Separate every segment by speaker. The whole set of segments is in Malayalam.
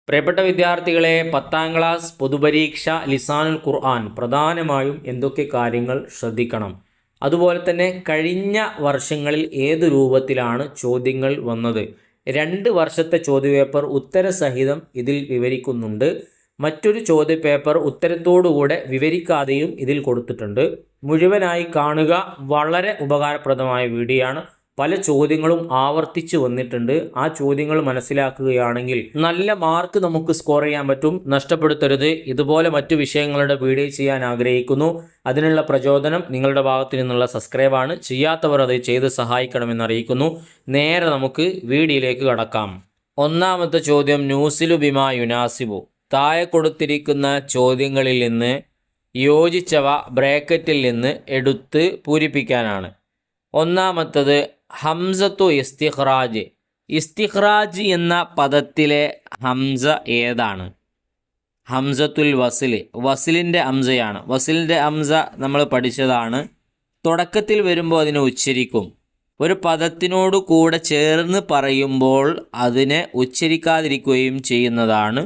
Speaker 1: പ്രിയപ്പെട്ട വിദ്യാർത്ഥികളെ, 10ാം ക്ലാസ് പൊതുപരീക്ഷ ലിസാനുൽ ഖുർആൻ പ്രധാനമായും എന്തൊക്കെ കാര്യങ്ങൾ ശ്രദ്ധിക്കണം, അതുപോലെ തന്നെ കഴിഞ്ഞ വർഷങ്ങളിൽ ഏത് രൂപത്തിലാണ് ചോദ്യങ്ങൾ വന്നത്, 2 വർഷത്തെ ചോദ്യപേപ്പർ ഉത്തരസഹിതം ഇതിൽ വിവരിക്കുന്നുണ്ട്. മറ്റൊരു ചോദ്യപേപ്പർ ഉത്തരത്തോടുകൂടെ വിവരിക്കാതെയും ഇതിൽ കൊടുത്തിട്ടുണ്ട്. മുഴുവനായി കാണുക. വളരെ ഉപകാരപ്രദമായ വീഡിയോ ആണ്. പല ചോദ്യങ്ങളും ആവർത്തിച്ച് വന്നിട്ടുണ്ട്. ആ ചോദ്യങ്ങൾ മനസ്സിലാക്കുകയാണെങ്കിൽ നല്ല മാർക്ക് നമുക്ക് സ്കോർ ചെയ്യാൻ പറ്റും. നഷ്ടപ്പെടുത്തരുത്. ഇതുപോലെ മറ്റു വിഷയങ്ങളുടെ വീഡിയോ ചെയ്യാൻ ആഗ്രഹിക്കുന്നു. അതിനുള്ള പ്രചോദനം നിങ്ങളുടെ ഭാഗത്തു നിന്നുള്ള സബ്സ്ക്രൈബാണ്. ചെയ്യാത്തവർ അത് ചെയ്ത് സഹായിക്കണമെന്ന് അറിയിക്കുന്നു. നേരെ നമുക്ക് വീഡിയോയിലേക്ക് കടക്കാം. ഒന്നാമത്തെ ചോദ്യം, ന്യൂസിലു ബിമാ യുനാസിബു. താഴെ കൊടുത്തിരിക്കുന്ന ചോദ്യങ്ങളിൽ നിന്ന് യോജിച്ചവ ബ്രാക്കറ്റിൽ നിന്ന് എടുത്ത് പൂരിപ്പിക്കാനാണ്. ഒന്നാമത്തത് ഹംസത്തു ഇസ്തിഖ്റാജ്. ഇസ്തിഖ്റാജ് എന്ന പദത്തിലെ ഹംസ ഏതാണ്? ഹംസത്തുൽ വസിൽ. വസിലിൻ്റെ ഹംസയാണ്. വസിലിൻ്റെ ഹംസ നമ്മൾ പഠിച്ചതാണ്. തുടക്കത്തിൽ വരുമ്പോൾ അതിനെ ഉച്ചരിക്കും. ഒരു പദത്തിനോട് കൂടെ ചേർന്ന് പറയുമ്പോൾ അതിനെ ഉച്ചരിക്കാതിരിക്കുകയും ചെയ്യുന്നതാണ്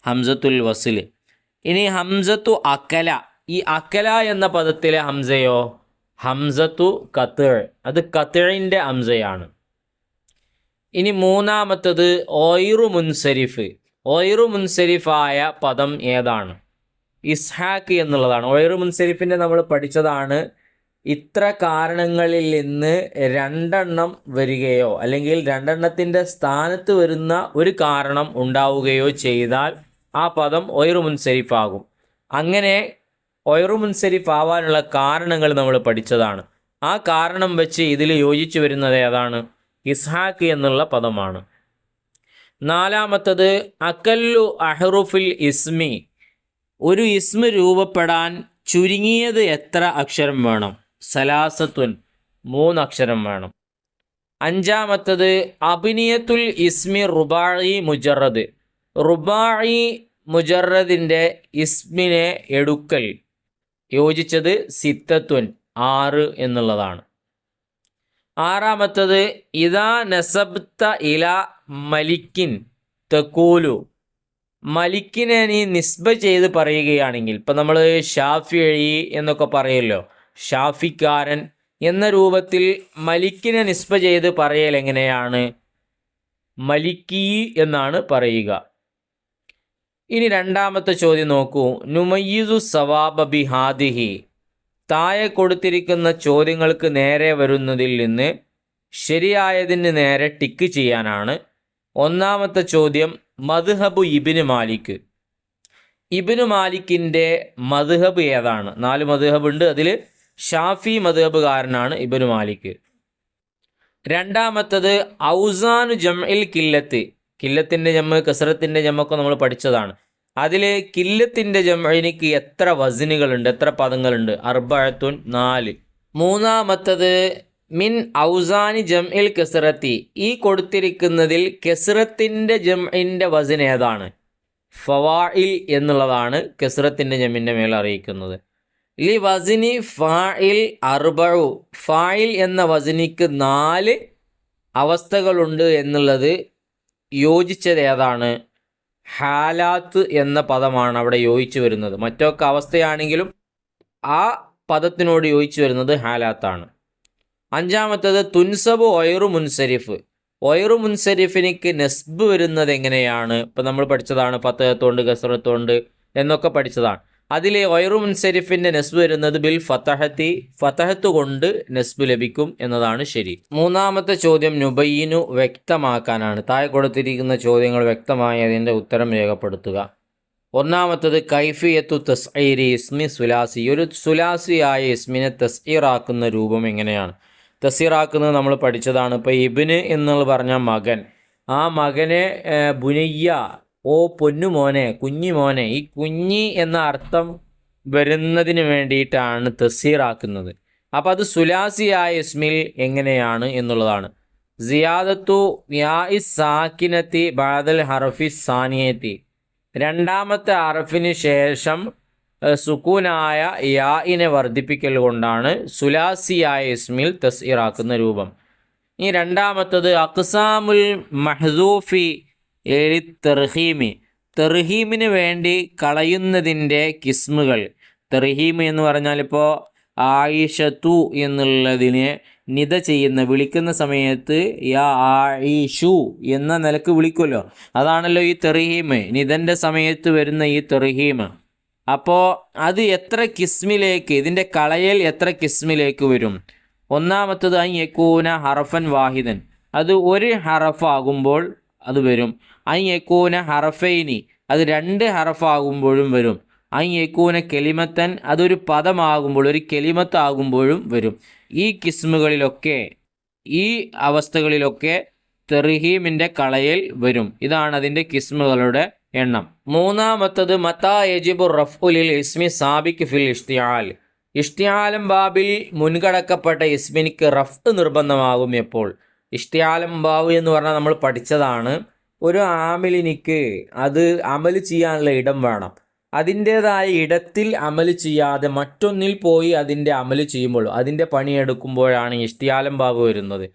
Speaker 1: ഹംസത്തുൽ വസിൽ. ഇനി ഹംസത്തു അക്കല. ഈ അക്കല എന്ന പദത്തിലെ ഹംസയോ ഹംസത്തു ഖത്അ. അത് ഖത്ഇൻ്റെ ഹംസയാണ്. ഇനി മൂന്നാമത്തത് ഗൈറു മുൻസരിഫ്. ഗൈറു മുൻസരിഫായ പദം ഏതാണ്? ഇസ്ഹാക്ക് എന്നുള്ളതാണ്. ഗൈറു മുൻസരിഫിൻ്റെ നമ്മൾ പഠിച്ചതാണ്. ഇത്ര കാരണങ്ങളിൽ നിന്ന് 2 വരികയോ അല്ലെങ്കിൽ 2 സ്ഥാനത്ത് വരുന്ന ഒരു കാരണം ഉണ്ടാവുകയോ ചെയ്താൽ ആ പദം ഗൈറു മുൻസരിഫാകും. അങ്ങനെ ഗൈറു മുൻസരിഫ് ആവാനുള്ള കാരണങ്ങൾ നമ്മൾ പഠിച്ചതാണ്. ആ കാരണം വെച്ച് ഇതിൽ യോജിച്ചു വരുന്നത് ഏതാണ്? ഇസ്ഹാക്ക് എന്നുള്ള പദമാണ്. നാലാമത്തത് അക്കല്ലു അഹ്റുഫിൽ ഇസ്മി. ഒരു ഇസ്മ രൂപപ്പെടാൻ ചുരുങ്ങിയത് എത്ര അക്ഷരം വേണം? സലാസത്തുൻ, 3 അക്ഷരം വേണം. അഞ്ചാമത്തത് അബ്നിയത്തുൽ ഇസ്മി റുബാഇ മുജറദ്. റുബാഇ മുജറദിൻ്റെ ഇസ്മിനെ എടുക്കൽ യോജിച്ചത് സിത്തത്തുൻ, 6 എന്നുള്ളതാണ്. ആറാമത്തത് ഇദാ നസബ്ത ഇല മലിക്കിൻ തഖൂലു. മലിക്കിനെ നീ നിസ്ബ ചെയ്ത് പറയുകയാണെങ്കിൽ, ഇപ്പം നമ്മൾ ഷാഫിഈ എന്നൊക്കെ പറയുമല്ലോ, ഷാഫിക്കാരൻ എന്ന രൂപത്തിൽ മലിക്കിനെ നിസ്ബ ചെയ്ത് പറയൽ എങ്ങനെയാണ്? മലിക്കി എന്നാണ് പറയുക. ഇനി രണ്ടാമത്തെ ചോദ്യം നോക്കൂ. നുമയ്യിസു സവാബ ബി ഹാദിഹി. താഴെ കൊടുത്തിരിക്കുന്ന ചോദ്യങ്ങൾക്ക് നേരെ വരുന്നതിൽ നിന്ന് ശരിയായതിന് നേരെ ടിക്ക് ചെയ്യാനാണ്. ഒന്നാമത്തെ ചോദ്യം, മദ്ഹബു ഇബ്നു മാലിക്. ഇബ്നു മാലിക്കിൻ്റെ മദ്ഹബ് ഏതാണ്? 4 മദ്ഹബ് ഉണ്ട്. അതിൽ ഷാഫി മദ്ഹബുകാരനാണ് ഇബ്നു മാലിക്. രണ്ടാമത്തത് ഔസാനു ജംഇൽ കില്ലത്ത്. കില്ലത്തിൻ്റെ ജമ്മ്, കസറത്തിൻ്റെ ജമ്മൊക്കെ നമ്മൾ പഠിച്ചതാണ്. അതിൽ കില്ലത്തിൻ്റെ ജംഇനിക്ക് എത്ര വസ്നുകളുണ്ട്, എത്ര പദങ്ങളുണ്ട്? 4. 4. മൂന്നാമത്തത് മിൻ ഔസാനി ജംഇൽ കസറത്തി. ഈ കൊടുത്തിരിക്കുന്നതിൽ കസറത്തിൻ്റെ ജംഇൻ്റെ വസ്ൻ ഏതാണ്? ഫവാഇൽ എന്നുള്ളതാണ് കസറത്തിൻ്റെ ജംഇൻ്റെ മേൽ അറിയിക്കുന്നത്. ലി വസ്നി ഫാഇൽ 4. ഫാഇൽ എന്ന വസ്നിക്ക് 4 അവസ്ഥകളുണ്ട് എന്നുള്ളത് യോജിച്ചത് ഏതാണ്? ഹാലാത്ത് എന്ന പദമാണ് അവിടെ യോജിച്ചു വരുന്നത്. മറ്റൊക്കെ അവസ്ഥയാണെങ്കിലും ആ പദത്തിനോട് യോജിച്ചു വരുന്നത് ഹാലാത്താണ്. അഞ്ചാമത്തത് തുൻസബു ഗൈറു മുൻസരിഫ്. ഗൈറു മുൻസരിഫിനിക്ക് നെസ്ബ് വരുന്നത് എങ്ങനെയാണ്? ഇപ്പം നമ്മൾ പഠിച്ചതാണ്, ഫതഹത്തോണ്ട് കസറത്തോണ്ട് എന്നൊക്കെ പഠിച്ചതാണ്. അതിൽ ഗൈറു മുൻസരിഫിൻ്റെ നെസ്ബ് വരുന്നത് ബിൽ ഫതഹത്തി. ഫതഹത്ത് കൊണ്ട് നെസ്ബ് ലഭിക്കും എന്നതാണ് ശരി. മൂന്നാമത്തെ ചോദ്യം നുബയ്യിനു, വ്യക്തമാക്കാനാണ്. താഴെ കൊടുത്തിരിക്കുന്ന ചോദ്യങ്ങൾ വ്യക്തമായി അതിൻ്റെ ഉത്തരം രേഖപ്പെടുത്തുക. ഒന്നാമത്തത് കൈഫിയത്തു തസ്ഈരി ഇസ്മി സുലാസി. ഒരു സുലാസിയായ ഇസ്മിനെ തസ്ഈറാക്കുന്ന രൂപം എങ്ങനെയാണ്? തസ്ഈറാക്കുന്നത് നമ്മൾ പഠിച്ചതാണ്. ഇപ്പോൾ ഇബ്ന് എന്നുള്ള പറഞ്ഞ മകൻ, ആ മകനെ ബുനയ്യ, ഓ പൊന്നുമോനെ, കുഞ്ഞിമോനെ. ഈ കുഞ്ഞി എന്ന അർത്ഥം വരുന്നതിന് വേണ്ടിയിട്ടാണ് തസ്ഈറാക്കുന്നത്. അപ്പോൾ അത് സുലാസിയായ ഇസ്മിൽ എങ്ങനെയാണ് എന്നുള്ളതാണ്. സിയാദത്തു യാഇ സാക്കിനത്തി ബഅദൽ ഹർഫി സാനിയത്തി. രണ്ടാമത്തെ ഹർഫിന് ശേഷം സുക്കൂനായ യാഇനെ വർദ്ധിപ്പിക്കൽ കൊണ്ടാണ് സുലാസിയായ ഇസ്മിൽ തസ്ഈറാക്കുന്ന രൂപം. ഈ രണ്ടാമത്തത് അഖ്സാമുൽ മഹ്സൂഫി തർഹീമി. തെർഹീമിന് വേണ്ടി കളയുന്നതിൻ്റെ കിസ്മുകൾ. തെർഹീം എന്ന് പറഞ്ഞാൽ ഇപ്പോൾ ആയിഷത്തു എന്നുള്ളതിനെ നിദ ചെയ്യുന്ന വിളിക്കുന്ന സമയത്ത് യാ ആയിഷു എന്ന നിലക്ക് വിളിക്കുമല്ലോ, അതാണല്ലോ ഈ തെർഹീം, നിദൻ്റെ സമയത്ത് വരുന്ന ഈ തെർഹീം. അപ്പോൾ അത് എത്ര കിസ്മിലേക്ക്, ഇതിൻ്റെ കളയൽ എത്ര കിസ്മിലേക്ക് വരും? ഒന്നാമത്തത് അൻ യകൂന ഹറഫൻ വാഹിദൻ, അത് ഒരു ഹറഫാകുമ്പോൾ അത് വരും. അൻ യകൂന ഹറഫൈനി, അത് 2 ഹറഫാകുമ്പോഴും വരും. അൻ യകൂന കെലിമത്തൻ, അതൊരു പദമാകുമ്പോൾ ഒരു കെലിമത്താകുമ്പോഴും വരും. ഈ കിസ്മുകളിലൊക്കെ, ഈ അവസ്ഥകളിലൊക്കെ തെർഹീമിൻ്റെ കളയൽ വരും. ഇതാണ് അതിൻ്റെ കിസ്മുകളുടെ എണ്ണം. മൂന്നാമത്തത് മതാ യജിബു റഫ്ഉലിൽ ഇസ്മി സാബിക് ഫിൽ ഇഷ്തിആൽ. ഇഷ്തിആലം ബാബിൽ മുൻകടക്കപ്പെട്ട ഇസ്മിനിക്ക് റഫ് നിർബന്ധമാകും എപ്പോൾ? ഇഷ്തിആലം ബാബ് എന്ന് പറഞ്ഞാൽ നമ്മൾ പഠിച്ചതാണ്, ഒരു ആമിലിനിക്ക് അത് അമൽ ചെയ്യാനുള്ള ഇടം വേണം. അതിൻ്റേതായ ഇടത്തിൽ അമൽ ചെയ്യാതെ മറ്റൊന്നിൽ പോയി അതിൻ്റെ അമൽ ചെയ്യുമ്പോൾ, അതിൻ്റെ പണിയെടുക്കുമ്പോഴാണ് ഇഷ്തിആലം ബാബ് വരുന്നത്.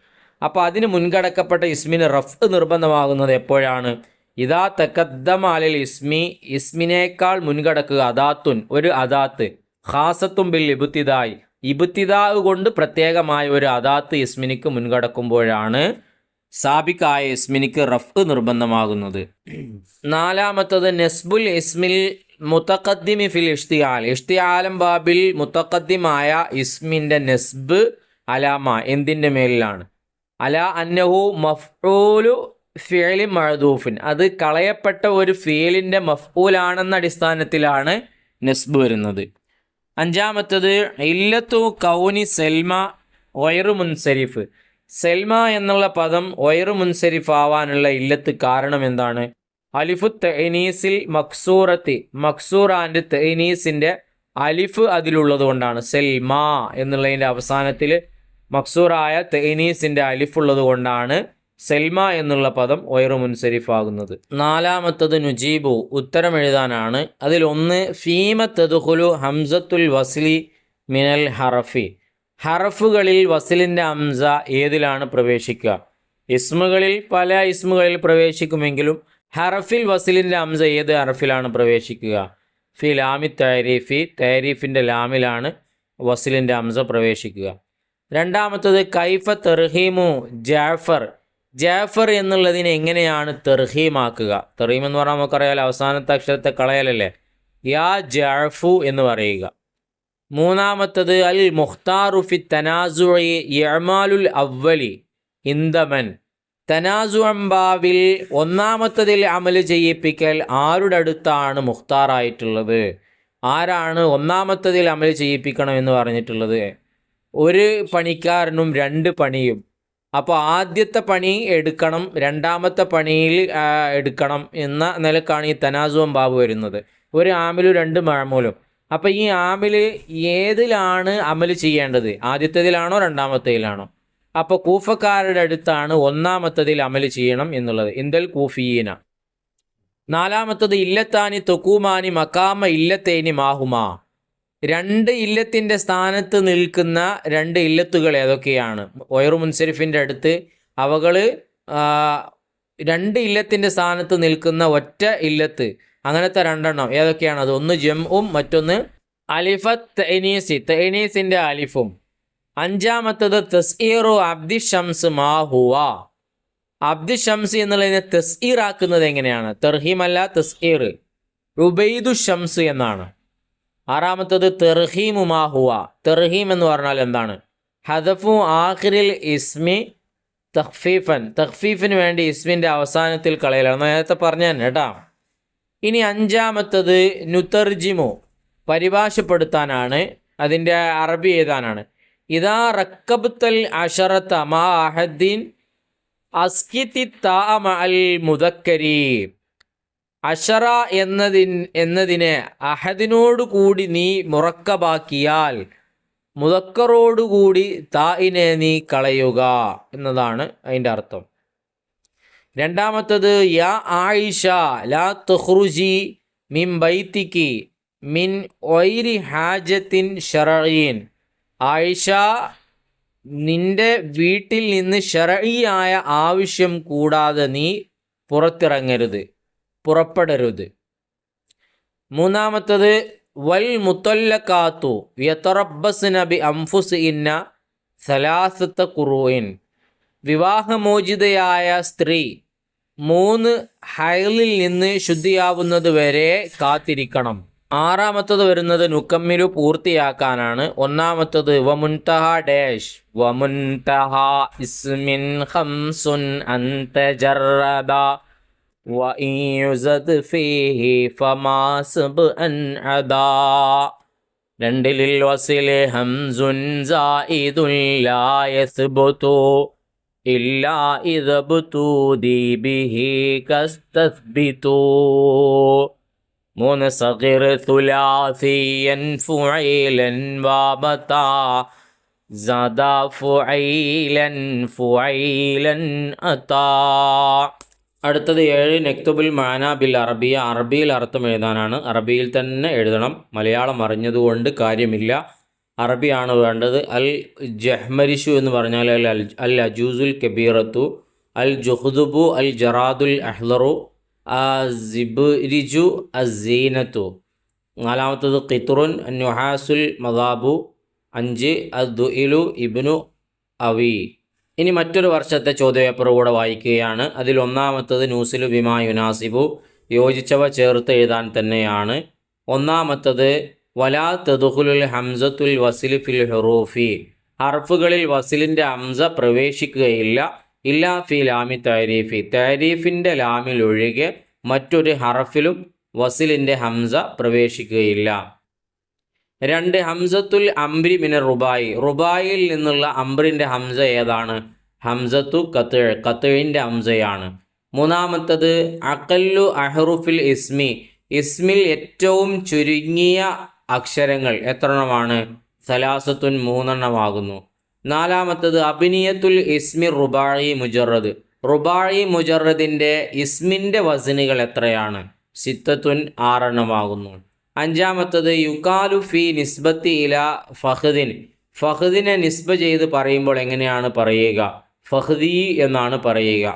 Speaker 1: അപ്പോൾ അതിന് മുൻകടക്കപ്പെട്ട ഇസ്മിന് റഫ് നിർബന്ധമാകുന്നത് എപ്പോഴാണ്? ഇദാ തഖദ്ദമ അലൽ ഇസ്മി, ഇസ്മിനേക്കാൾ മുൻകടക്കുക അദാത്തുൻ, ഒരു അദാത്ത്, ഖാസത്തും ബിൽ ഇബ്തിദായി, ഇബ്തിദാ കൊണ്ട് പ്രത്യേകമായ ഒരു അദാത്ത് ഇസ്മിനിക്ക് മുൻകടക്കുമ്പോഴാണ് സാബിക്കായ ഇസ്മിനിക്ക് റഫ് നിർബന്ധമാകുന്നത്. നാലാമത്തത് നെസ്ബുൽ ഇസ്മിൽ മുത്തഖദ്ദിമി ഫിൽ ഇഷ്തിആൽ. ഇഷ്തിആലം ബാബിൽ മുത്തഖദ്ദിമായ ഇസ്മിൻ്റെ നെസ്ബ് അലാമ, എന്തിൻ്റെ മേലിലാണ്? അല അന്നഹു മഫ്ഊലു ഫിഅലി മഅദൂഫിൻ, അത് കളയപ്പെട്ട ഒരു ഫിഅലിൻ്റെ മഫ്ഊലാണെന്ന അടിസ്ഥാനത്തിലാണ് നെസ്ബ് വരുന്നത്. അഞ്ചാമത്തത് ഇല്ലത്തു കൗനി സെൽമ ഒയറു മുൻസരിഫ്. സെൽമ എന്നുള്ള പദം ഒയറു മുൻസരിഫ് ആവാനുള്ള ഇല്ലത്ത് കാരണം എന്താണ്? അലിഫു തഅനീസിൽ മക്സൂറത്തി, മക്സൂർ ആൻഡ് തഅനീസിൻ്റെ അലിഫ് അതിലുള്ളത് കൊണ്ടാണ്. സെൽമ എന്നുള്ളതിൻ്റെ അവസാനത്തിൽ മക്സൂറായ തഅനീസിൻ്റെ അലിഫ് ഉള്ളത് കൊണ്ടാണ് സെൽമ എന്നുള്ള പദം ഒയറു മുൻസരിഫ് ആകുന്നത്. നാലാമത്തത് നുജീബു, ഉത്തരം എഴുതാനാണ്. അതിലൊന്ന് ഫീമ തദ്ഖുലു ഹംസത്തുൽ വസ്ലി മിനൽ ഹറഫി. ഹറഫുകളിൽ വസ്ലിൻ്റെ ഹംസ ഏതിലാണ് പ്രവേശിക്കുക? ഇസ്മുകളിൽ പല ഇസ്മുകളിൽ പ്രവേശിക്കുമെങ്കിലും ഹറഫിൽ വസ്ലിൻ്റെ ഹംസ ഏത് ഹറഫിലാണ് പ്രവേശിക്കുക? ഫി ലാമി തഅരീഫി, തഅരീഫിൻ്റെ ലാമിലാണ് വസ്ലിൻ്റെ ഹംസ പ്രവേശിക്കുക. രണ്ടാമത്തത് കൈഫ തെർഹീമു ജാഫർ. ജാഫർ എന്നുള്ളതിനെ എങ്ങനെയാണ് തെർഹീമാക്കുക? തെർഹീം എന്ന് പറഞ്ഞാൽ നമുക്കറിയാലോ, അവസാനത്തെ അക്ഷരത്തെ കളയലല്ലേ, യാ ജാഫു എന്ന് പറയുക. മൂന്നാമത്തത് അൽ മുഖ്താറു ഫി തനാസുഇ യഅമാലുൽ അവ്വലി ഇന്ദമൻ. തനാസുഅംബാവിൽ ഒന്നാമത്തതിൽ അമൽ ചെയ്യിപ്പിക്കൽ ആരുടെ അടുത്താണ് മുഖ്താറായിട്ടുള്ളത്? ആരാണ് ഒന്നാമത്തതിൽ അമൽ ചെയ്യിപ്പിക്കണം എന്ന് പറഞ്ഞിട്ടുള്ളത്? ഒരു പണിക്കാരനും 2 പണിയും. അപ്പോൾ ആദ്യത്തെ പണി എടുക്കണം, രണ്ടാമത്തെ പണിയിൽ എടുക്കണം എന്ന നിലക്കാണ് ഈ തനാസും ബാബ് വരുന്നത്. ഒരു ആമിലും 2 മഅമൂലും. അപ്പോൾ ഈ ആമിൽ ഏതിലാണ് അമൽ ചെയ്യേണ്ടത്? ആദ്യത്തേതിലാണോ രണ്ടാമത്തേതിലാണോ? അപ്പോൾ കൂഫക്കാരുടെ അടുത്താണ് ഒന്നാമത്തതിൽ അമൽ ചെയ്യണം എന്നുള്ളത്, ഇന്ദൽ കൂഫിയീന. നാലാമത്തത് ഇല്ലത്താനി തൊക്കൂമാനി മക്കാമ ഇല്ലത്തേനി മാഹുമാ. 2 ഇല്ലത്തിൻ്റെ സ്ഥാനത്ത് നിൽക്കുന്ന 2 ഇല്ലത്തുകൾ ഏതൊക്കെയാണ്? ഒയറു മുൻസരിഫിൻ്റെ അടുത്ത് അവകൾ 2 ഇല്ലത്തിൻ്റെ സ്ഥാനത്ത് നിൽക്കുന്ന ഒറ്റ ഇല്ലത്ത്, അങ്ങനത്തെ 2 എണ്ണം ഏതൊക്കെയാണ്? അത് ഒന്ന് ജംഉം മറ്റൊന്ന് അലിഫത്ത് തഅനീസി, തഅനീസിൻ്റെ അലിഫും. അഞ്ചാമത്തത് തസ്ഈറു അബ്ദി ഷംസ് മാ ഹുവ. അബ്ദി ഷംസ് എന്നുള്ളതിനെ തസ്ഈർ ആക്കുന്നത് എങ്ങനെയാണ്? തെർഹീമല്ല, തസ്ഈർ, ഉബൈദു ഷംസ് എന്നാണ്. ആറാമത്തത് തെർഹീമു മാ ഹുവ. തെർഹീം എന്ന് പറഞ്ഞാൽ എന്താണ്? ഹദഫു ആഖിറിൽ ഇസ്മി തഖ്ഫീഫൻ, തഖ്ഫീഫിന് വേണ്ടി ഇസ്മിൻ്റെ അവസാനത്തിൽ കളയലാണ്. നേരത്തെ പറഞ്ഞു തന്നെ കേട്ടോ. ഇനി അഞ്ചാമത്തത് നുതർജിമു, പരിഭാഷപ്പെടുത്താനാണ്, അതിൻ്റെ അറബി എഴുതാനാണ്. ഇദാ റക്കബ്തൽ അശറത മാ അഹദ്ദിൻ അസ്കിതി താ മഅൽ മുദക്കരി. അഷറ എന്നതിനെ അഹദിനോട് കൂടി നീ മുറക്കബാക്കിയാൽ മുദക്കറോടുകൂടി തായിനെ നീ കളയുക എന്നതാണ് അതിൻ്റെ അർത്ഥം. രണ്ടാമത്തത് യാ ആയിഷ ലാ തഖ്റുജി മിൻ ബൈതികി മിൻ ഒയ്രി ഹാജത്തിൻ ശറഈൻ. ആയിഷ, നിന്റെ വീട്ടിൽ നിന്ന് ശറഈയായ ആവശ്യം കൂടാതെ നീ പുറത്തിറങ്ങരുത്. പുറപ്പെടരുത്. മൂന്നാമത്തത് വൽ മുത്തല്ലഖാത്തു യതറബ്ബസ്ന ബി അൻഫുസിഹിന്ന സലാസത്ത ഖുറൂഇൻ, വിവാഹമോചിതയായ സ്ത്രീ 3 ഹൈലിൽ നിന്ന് ശുദ്ധിയാവുന്നത് വരെ കാത്തിരിക്കണം. ആറാമത്തത് വരുന്നത് നുക്കമ്മിലു പൂർത്തിയാക്കാനാണ്. ഒന്നാമത്തത് വമുൻതഹ ഡാഷ് വമുൻതഹ ഇസ്മിൻ ഖംസുൻ അൻതജറദ വഇൻ യുസദ് ഫീഹി ഫമാ സബ്അൻ അദാ. രണ്ടിലിൽ വസില് ഹംസുൻ സായിദുൻ ലാ യസ്ബുതു ഇല്ലാ ഇദബ്തുദി ബിഹി കസ്തസ്ബിതു. 3 സഗിർ സുലാസിയൻ ഫുഇലൻ വബതാ സദ ഫുഇലൻ അതാ. അടുത്തത് 7 നക്തുബുൽ മാന ബിൽ അറബിയ, അറബിയിൽ അർത്ഥം എഴുതാനാണ്. അറബിയിൽ തന്നെ എഴുതണം, മലയാളം അറിഞ്ഞതുകൊണ്ട് കാര്യമില്ല. അറബിയാണ് വേണ്ടത്. അൽ ജഹ്മരിഷു എന്ന് പറഞ്ഞാൽ അൽ അജൂസുൽ കബീറത്തു, അൽ ജുഹ്ദുബു അൽ ജറാദുൽ അഹ്ലറു, സിബ്രിജു അസീനത്തു. 4 ഖിത്റുൻ നുഹാസുൽ മദാബു. 5 അദ്ദുഇലു ഇബ്നു അവി. ഇനി മറ്റൊരു വർഷത്തെ ചോദ്യപേപ്പർ കൂടെ വായിക്കുകയാണ്. അതിൽ ഒന്നാമത്തത് നൂസിലു ബിമാ യുനാസിബു, യോജിച്ചവ ചേർത്ത് എഴുതാൻ തന്നെയാണ്. ഒന്നാമത്തത് വലാ തദ്ഖുലുൽ ഹംസത്തുൽ വസിൽ ഫിൽ ഹുറൂഫി, ഹർഫുകളിൽ വസിലിൻ്റെ ഹംസ പ്രവേശിക്കുകയില്ല. ഇല്ലാ ഫി ലാമി തഅരീഫി, തഅരീഫിൻ്റെ ലാമിൽ ഒഴികെ മറ്റൊരു ഹർഫിലും വസിലിൻ്റെ ഹംസ പ്രവേശിക്കുകയില്ല. 2 ഹംസത്തുൽ അംരി മിന റുബായി, റുബായിൽ നിന്നുള്ള അംറിൻ്റെ ഹംസ ഏതാണ്? ഹംസത്തു ഖത്ഇൻ്റെ ഹംസയാണ്. മൂന്നാമത്തത് അഖല്ലു അഹ്റുഫിൽ ഇസ്മി, ഇസ്മിൽ ഏറ്റവും ചുരുങ്ങിയ അക്ഷരങ്ങൾ എത്രണ്ണമാണ്? സലാസത്തുൻ 3 എണ്ണമാകുന്നു. 4 അബ്നിയത്തുൽ ഇസ്മി റുബായി മുജറദ്, റുബായി മുജറദിൻ്റെ ഇസ്മിൻ്റെ വസനുകൾ എത്രയാണ്? സിത്തത്തുൻ 6 എണ്ണമാകുന്നു. 5 യുക്കാലു ഫി നിസ്ബത്തി ഇല ഫഹദിൻ, ഫഹദിനെ നിസ്ബ ചെയ്ത് പറയുമ്പോൾ എങ്ങനെയാണ് പറയുക? ഫഹദി എന്നാണ് പറയുക.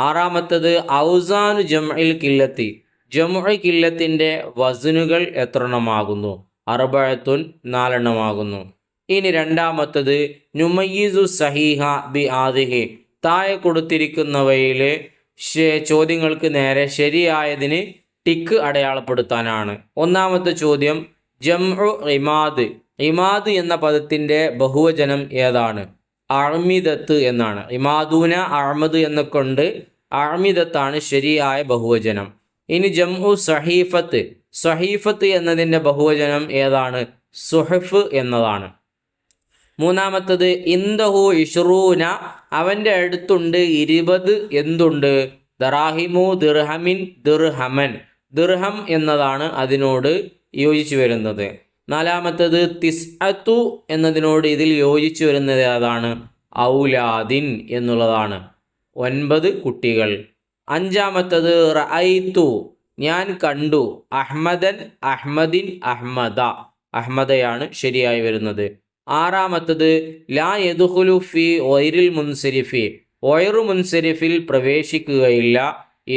Speaker 1: 6 ഔസാനു ജംഇൽ കില്ലത്തി, ജംഉ കില്ലത്തിൻ്റെ വസനുകൾ എത്രണ്ണമാകുന്നു? അർബഅത്തുൻ 4 എണ്ണമാകുന്നു. ഇനി 2 നുമയ്യിസു സഹീഹ ബി ആദിഹി, താഴെ കൊടുത്തിരിക്കുന്നവയിൽ ചോദ്യങ്ങൾക്ക് നേരെ ശരിയായതിന് ടിക്ക് അടയാളപ്പെടുത്താനാണ്. 1 ചോദ്യം ജംഉ ഇമാദ്, ഇമാദ് എന്ന പദത്തിൻ്റെ ബഹുവചനം ഏതാണ്? അഅ്മിദത്ത് എന്നാണ്. ഇമാദൂന അഹ്മദ് എന്നൊക്കെ അഅ്മിദത്താണ് ശരിയായ ബഹുവചനം. ഇനി ജംഉ സഹീഫത്ത്, സഹീഫത്ത് എന്നതിൻ്റെ ബഹുവചനം ഏതാണ്? സുഹഫ് എന്നതാണ്. 3 ഇന്ദഹു ഇഷ്റൂന, അവൻ്റെ അടുത്തുണ്ട് 20 എന്തുണ്ട്? ദറാഹിമു ദിർഹമിൻ ദിർഹമൻ, ദിർഹം എന്നതാണ് അതിനോട് യോജിച്ചു വരുന്നത്. 4 തിസ്അത്തു എന്നതിനോട് ഇതിൽ യോജിച്ചു വരുന്നത് ഏതാണ്? ഔലാദിൻ എന്നുള്ളതാണ്, 9 കുട്ടികൾ. 5 റഅയ്തു, ഞാൻ കണ്ടു. അഹ്മദൻ അഹ്മദിൻ അഹ്മദ, അഹ്മദയാണ് ശരിയായി വരുന്നത്. 6 ലാ യദ്ഖുലു ഫി ഗൈറിൽ മുൻസരിഫി, ഗൈറു മുൻസരിഫിൽ പ്രവേശിക്കുകയില്ല.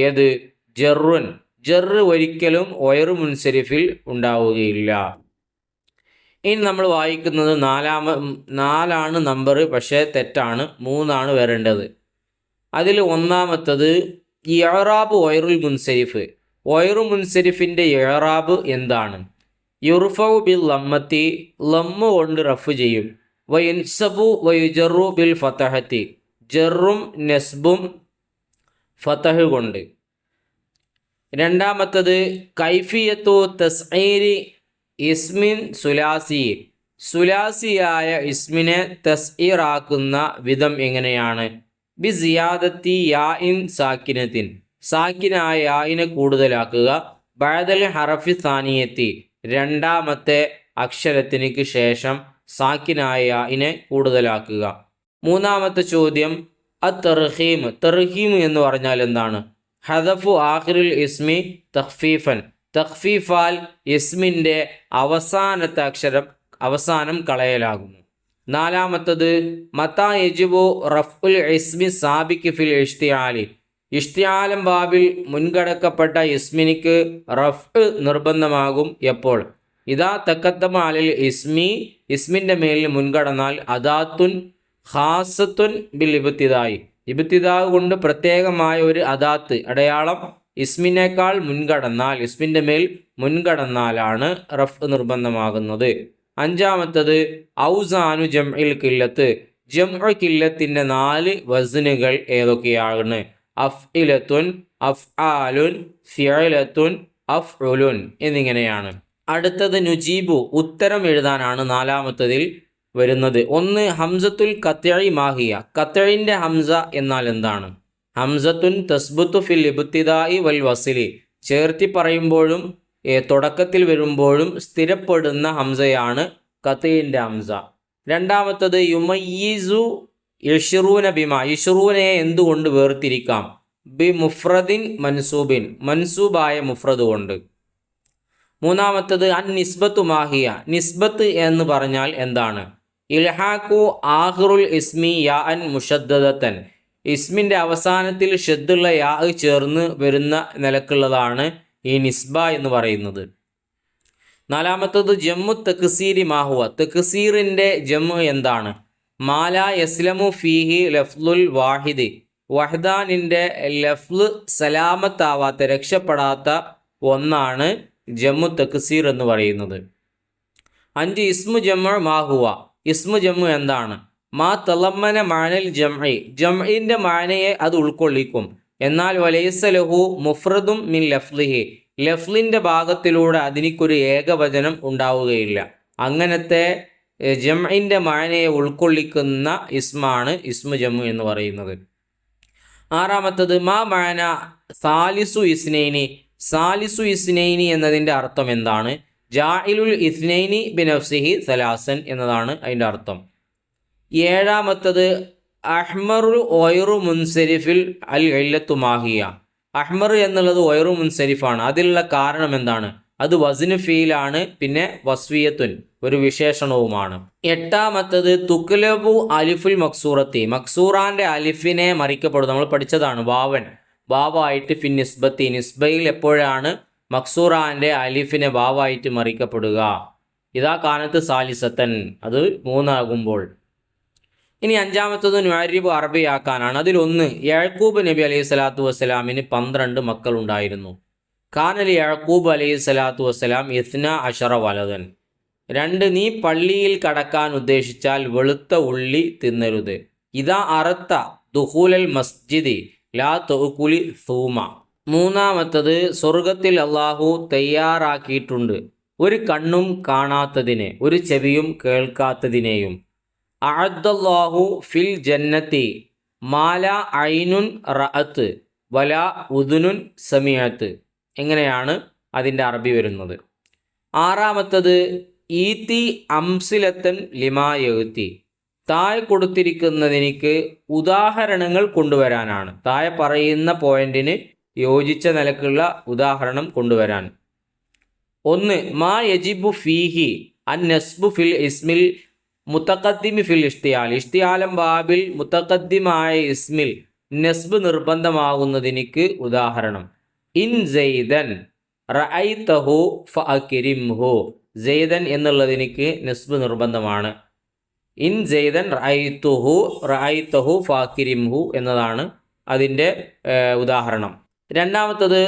Speaker 1: ഏത്? ജറുൻ, ജറ് ഒരിക്കലും ഗൈറു മുൻസരിഫിൽ ഉണ്ടാവുകയില്ല. ഇനി നമ്മൾ വായിക്കുന്നത് 4 നമ്പർ, പക്ഷേ തെറ്റാണ്, 3 വരേണ്ടത്. അതിൽ 1 ഇഅ്റാബ് ഗൈറുൽ മുൻസരിഫ്, ഗൈറു മുൻസരിഫിൻ്റെ ഇഅ്റാബ് എന്താണ്? യുർഫഉ ബിൽ ലമ്മത്തി, ലമ്മ് കൊണ്ട് റഫ് ചെയ്യും. വയൻസബു വയുജറു ബിൽ ഫതഹത്തി, ജറും നസ്ബും ഫതഹ് കൊണ്ട്. 2 കൈഫിയത്തു തസ്ഈരി ഇസ്മിൻ സുലാസി, സുലാസിയായ ഇസ്മിനെ തസ്ഈറാക്കുന്ന വിധം എങ്ങനെയാണ്? ബി സിയാദത്തി യാഇൻ സാക്കിനത്തിൻ, സാക്കിനായ യാഇനെ കൂടുതലാക്കുക. ബഅദൽ ഹറഫി സാനിയത്തി, 2ാമത്തെ അക്ഷരത്തിനു ശേഷം സാക്കിനായ യാഇനെ കൂടുതലാക്കുക. 3 ചോദ്യം അത്തർഹീം, തർഹീം എന്ന് പറഞ്ഞാൽ എന്താണ്? ഹദഫു ആഖിറുൽ ഇസ്മി തഖ്ഫീഫൻ, തഖ്ഫീഫാൽ ഇസ്മിൻ്റെ അവസാനത്തെ അക്ഷരം അവസാനം കളയലാകുന്നു. 4 മതാ യജിബു റഫ്ഉൽ ഇസ്മി സാബിക് ഫിൽ ഇഷ്തിആലി, ഇഷ്തിആലം ബാബിൽ മുൻകടക്കപ്പെട്ട ഇസ്മിനിക്ക് റഫ് നിർബന്ധമാകും എപ്പോൾ? ഇതാ തക്കത്തമ അലൽ ഇസ്മിൻ്റെ മേലിൽ മുൻകടന്നാൽ അദാത്തുൻ ഖാസത്തുൻ ബിൽ ഇബ്തിദായി, ഇബ്തിദാ കൊണ്ട് പ്രത്യേകമായ ഒരു അദാത്ത് അടയാളം ഇസ്മിനേക്കാൾ മുൻകടന്നാൽ, ഇസ്മിൻ്റെ മേൽ മുൻകടന്നാലാണ് റഫ് നിർബന്ധമാകുന്നത്. അഞ്ചാമത്തത് ഔസാനു ജംഇൽ കില്ലത്ത്, ജംഉ കില്ലത്തിൻ്റെ 4 വസ്നുകൾ ഏതൊക്കെയാണ്? അഫ്ഇലത്തുൻ, അഫ്ആലുൻ, ഫിഅലത്തുൻ, അഫ്ഉലുൻ എന്നിങ്ങനെയാണ്. അടുത്തത് നുജീബു, ഉത്തരം എഴുതാനാണ് നാലാമത്തതിൽ വരുന്നത്. 1 ഹംസത്തുൽ ഖത്ഇ മാഹിയ, ഖത്ഇൻ്റെ ഹംസ എന്നാൽ എന്താണ്? ഹംസത്തുൻ തസ്ബുത്തു ഫിൽ ഇബ്തിദാഇ വൽ വസ്ലി, ചേർത്തി പറയുമ്പോഴും തുടക്കത്തിൽ വരുമ്പോഴും സ്ഥിരപ്പെടുന്ന ഹംസയാണ് ഖത്ഇൻ്റെ ഹംസ. രണ്ടാമത്തത് യുമയ്യിസു യശ്റൂന ബിമ, യശ്റൂനയെ എന്തുകൊണ്ട് വേർതിരിക്കാം? ബി മുഫ്രദിൻ മൻസൂബിൻ, മൻസൂബായ മുഫ്രദ് കൊണ്ട്. മൂന്നാമത്തത് അൻ നിസ്ബത്തു മാഹിയ, നിസ്ബത്ത് എന്ന് പറഞ്ഞാൽ എന്താണ്? ഇൽഹാഖു ആഖിറുൽ ഇസ്മി യാ അൻ മുഷദ്ദദതൻ, ഇസ്മിൻ്റെ അവസാനത്തിൽ ഷദ്ദുള്ള യാ ചേർന്ന് വരുന്ന നിലക്കുള്ളതാണ് ഈ നിസ്ബ എന്ന് പറയുന്നത്. നാലാമത്തത് ജമ്മു തക്സീരി മാഹുവ, തക്സീറിൻ്റെ ജമ്മു എന്താണ്? മാല യസ്ലമു ഫീഹി ലഫ്ലുൽ വാഹിദ്, വഹ്ദാനിൻ്റെ ലഫ്ല് സലാമത്താവാത്ത, രക്ഷപ്പെടാത്ത ഒന്നാണ് ജമ്മു തക്സീർ എന്ന് പറയുന്നത്. 5 ഇസ്മു ജമ്മു മാഹുവ, ഇസ്മു ജമ്മു എന്താണ്? മാ തലമ്മന മാനൽ ജംഇ, ജംഇൻ്റെ മാനയെ അത് ഉൾക്കൊള്ളിക്കും. എന്നാൽ വലൈസ ലഹു മുഫ്രദും മിൻ ലഫ്ലിഹി, ലഫ്ലിൻ്റെ ഭാഗത്തിലൂടെ അതിനിക്കൊരു ഏകവചനം ഉണ്ടാവുകയില്ല. അങ്ങനത്തെ ജംഇൻ്റെ മാനയെ ഉൾക്കൊള്ളിക്കുന്ന ഇസ്മാണ് ഇസ്മു ജമ്മു എന്ന് പറയുന്നത്. ആറാമത്തത് മാ മാന സാലിസു ഇസ്നൈനി, സാലിസു ഇസ്നൈനി എന്നതിൻ്റെ അർത്ഥം എന്താണ്? ജാഇലുൽ ഇസ്നൈനി ബിനഫ്സിഹി സലാസൻ എന്നതാണ് അതിൻ്റെ അർത്ഥം. ഏഴാമത്തത് അഹ്മറു ഒയറു മുൻസരിഫിൽ അൽ ഇല്ലത്തു മാഹിയ, അഹ്മർ എന്നുള്ളത് ഒയറു മുൻസരിഫാണ്. അതിലുള്ള കാരണം എന്താണ്? അത് വസ്നു ഫീലാണ്, പിന്നെ വസ്വിയത്തുൻ ഒരു വിശേഷണവുമാണ്. എട്ടാമത്തത് തുക്ലബു അലിഫുൽ മക്സൂറത്തി, മക്സൂറാൻ്റെ അലിഫിനെ മറിക്കപ്പെടും. നമ്മൾ പഠിച്ചതാണ് വാവൻ, വാവായിട്ട് ഫിൻ നിസ്ബത്തി, നിസ്ബയിൽ എപ്പോഴാണ് മക്സൂറാൻ്റെ അലിഫിനെ വാവായിട്ട് മറിക്കപ്പെടുക? ഇതാ കാനത്ത് സാലിസത്തൻ, അത് 3 ആകുമ്പോൾ. ഇനി അഞ്ചാമത്തത് നുഅരിബ് അറബിയാക്കാനാണ്. അതിലൊന്ന് യഅ്കൂബ് നബി അലൈഹി സ്വലാത്തു വസ്സലാമിന് 12 മക്കളുണ്ടായിരുന്നു. കാനലി യഅ്കൂബ് അലൈഹി സ്വലാത്തു വസ്സലാം 12 വലതൻ. 2 നീ പള്ളിയിൽ കടക്കാൻ ഉദ്ദേശിച്ചാൽ വെളുത്ത ഉള്ളി തിന്നരുത്. ഇതാ അറത്ത ദുഖൂലൽ മസ്ജിദി ലാ തഅ്കുലി സൂമ. മൂന്നാമത്തത് സ്വർഗത്തിൽ അള്ളാഹു തയ്യാറാക്കിയിട്ടുണ്ട് ഒരു കണ്ണും കാണാത്തതിനെ, ഒരു ചെവിയും കേൾക്കാത്തതിനെയും. അഅദ്ദല്ലാഹു ഫിൽ ജന്നത്തി മാല ഐനുൻ റഅത്ത് വല ഉദുനുൻ സമീഅത്ത്. എങ്ങനെയാണ് അതിൻ്റെ അറബി വരുന്നത്? ആറാമത്തത് ഈത്തി അംസിലത്തൻ ലിമാ യഅ്തി, താഴെ കൊടുത്തിരിക്കുന്നതിനിക്ക് ഉദാഹരണങ്ങൾ കൊണ്ടുവരാനാണ്. താഴെ പറയുന്ന പോയിന്റിന് യോജിച്ച നിലക്കുള്ള ഉദാഹരണം കൊണ്ടുവരാൻ. 1 മാ യജിബു ഫീഹി അൻ നസ്ബു ഫിൽ ഇസ്മിൽ മുത്തഖദ്ദിമി ഫിൽ ഇഷ്തിയാൽ, ഇഷ്തിയാലം ബാബിൽ മുത്തഖദ്ദിമായ ഇസ്മിൽ നസ്ബ് നിർബന്ധമാകുന്നതിനിക്ക് ഉദാഹരണം. ഇൻ സൈദൻ റഅയ്തഹു ഫഅക്രിംഹു, സൈദൻ എന്നുള്ളതിനിക്ക് നസ്ബ് നിർബന്ധമാണ്. ഇൻ സൈദൻ റഅയ്തഹു ഫഅക്രിംഹു എന്നതാണ് അതിൻ്റെ ഉദാഹരണം. രണ്ടാമത്തത്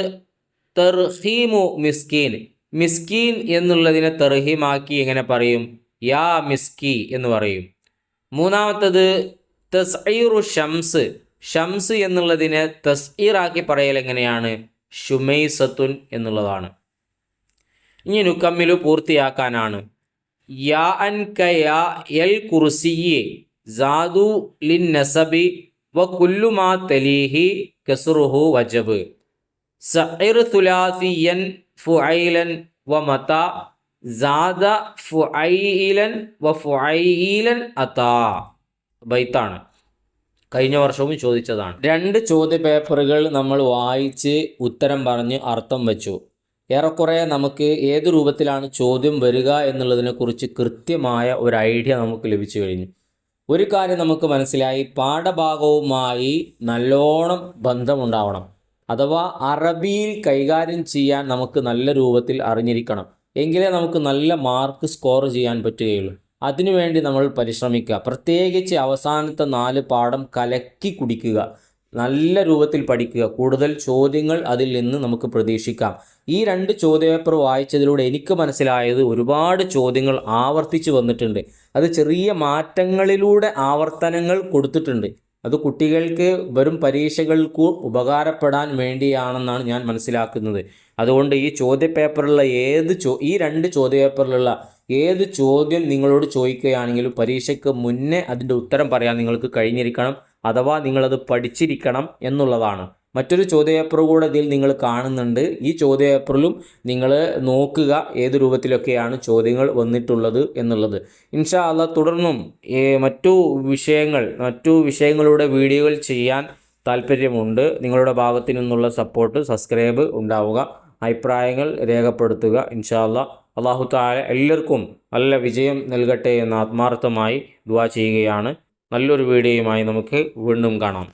Speaker 1: തർഹീമു മിസ്കീൻ, മിസ്കീൻ എന്നുള്ളതിനെ തർഹീമാക്കി എങ്ങനെ പറയും? യാ മിസ്കി എന്ന് പറയും. മൂന്നാമത്തത് തസ്ഈറു ഷംസ്, ഷംസ് എന്നുള്ളതിനെ തസ്ഈറാക്കി പറയൽ എങ്ങനെയാണ്? ഷുമൈസത്തുൻ എന്നുള്ളതാണ്. ഇനി നുക്കമ്മിലു പൂർത്തിയാക്കാനാണ്. യാ അൻ കയാ എൽ കുർസിയി സാദു ലിൻ നസബി വ കുല്ലു മാ തലീഹി കസ്റുഹു വജബ്. സഇർ തുലാസിയൻ ഫുഐലൻ വ മതാ സാദ ഫുഐലൻ വ ഫുഐലൻ അതാ. ബൈത്താണ്, കഴിഞ്ഞ വർഷവും ചോദിച്ചതാണ്. 2 ചോദ്യ പേപ്പറുകൾ നമ്മൾ വായിച്ച് ഉത്തരം പറഞ്ഞ് അർത്ഥം വെച്ചു. ഏറെക്കുറെ നമുക്ക് ഏത് രൂപത്തിലാണ് ചോദ്യം വരിക എന്നുള്ളതിനെക്കുറിച്ച് കൃത്യമായ ഒരു ഐഡിയ നമുക്ക് ലഭിച്ചു കഴിഞ്ഞു. ഒരു കാര്യം നമുക്ക് മനസ്സിലായി, പാഠഭാഗവുമായി നല്ലോണം ബന്ധമുണ്ടാവണം. അഥവാ അറബിയിൽ കൈകാര്യം ചെയ്യാൻ നമുക്ക് നല്ല രൂപത്തിൽ അറിഞ്ഞിരിക്കണം. എങ്കിലേ നമുക്ക് നല്ല മാർക്ക് സ്കോർ ചെയ്യാൻ പറ്റുകയുള്ളൂ. അതിനുവേണ്ടി നമ്മൾ പരിശ്രമിക്കുക. പ്രത്യേകിച്ച് അവസാനത്തെ 4 പാഠം കലക്കി കുടിക്കുക, നല്ല രൂപത്തിൽ പഠിക്കുക. കൂടുതൽ ചോദ്യങ്ങൾ അതിൽ നിന്ന് നമുക്ക് പ്രതീക്ഷിക്കാം. ഈ 2 ചോദ്യപേപ്പർ വായിച്ചതിലൂടെ എനിക്ക് മനസ്സിലായത്, ഒരുപാട് ചോദ്യങ്ങൾ ആവർത്തിച്ച് വന്നിട്ടുണ്ട്. അത് ചെറിയ മാറ്റങ്ങളിലൂടെ ആവർത്തനങ്ങൾ കൊടുത്തിട്ടുണ്ട്. അത് കുട്ടികൾക്ക് വരും പരീക്ഷകൾക്ക് ഉപകാരപ്പെടാൻ വേണ്ടിയാണെന്നാണ് ഞാൻ മനസ്സിലാക്കുന്നത്. അതുകൊണ്ട് ഈ ചോദ്യപേപ്പറിലുള്ള ഈ 2 ചോദ്യപേപ്പറിലുള്ള ഏത് ചോദ്യം നിങ്ങളോട് ചോദിക്കുകയാണെങ്കിലും പരീക്ഷയ്ക്ക് മുന്നേ അതിൻ്റെ ഉത്തരം പറയാൻ നിങ്ങൾക്ക് കഴിഞ്ഞിരിക്കണം, അഥവാ നിങ്ങളത് പഠിച്ചിരിക്കണം എന്നുള്ളതാണ്. മറ്റൊരു ചോദ്യപേപ്പർ കൂടെ ഇതിൽ നിങ്ങൾ കാണുന്നുണ്ട്. ഈ ചോദ്യപേപ്പറിലും നിങ്ങൾ നോക്കുക ഏത് രൂപത്തിലൊക്കെയാണ് ചോദ്യങ്ങൾ വന്നിട്ടുള്ളത് എന്നുള്ളത്. ഇൻഷാ അല്ലാഹ് തുടർന്നും മറ്റു വിഷയങ്ങളുടെ വീഡിയോകൾ ചെയ്യാൻ താല്പര്യമുണ്ട്. നിങ്ങളുടെ ഭാഗത്തു നിന്നുള്ള സപ്പോർട്ട്, സബ്സ്ക്രൈബ് ഉണ്ടാവുക, അഭിപ്രായങ്ങൾ രേഖപ്പെടുത്തുക. ഇൻഷാ അല്ലാഹ് അല്ലാഹു തആല എല്ലാവർക്കും നല്ല വിജയം നൽകട്ടെ എന്ന് ആത്മാർത്ഥമായി ദുആ ചെയ്യുകയാണ്. നല്ലൊരു വീഡിയോയുമായി നമുക്ക് വീണ്ടും കാണാം.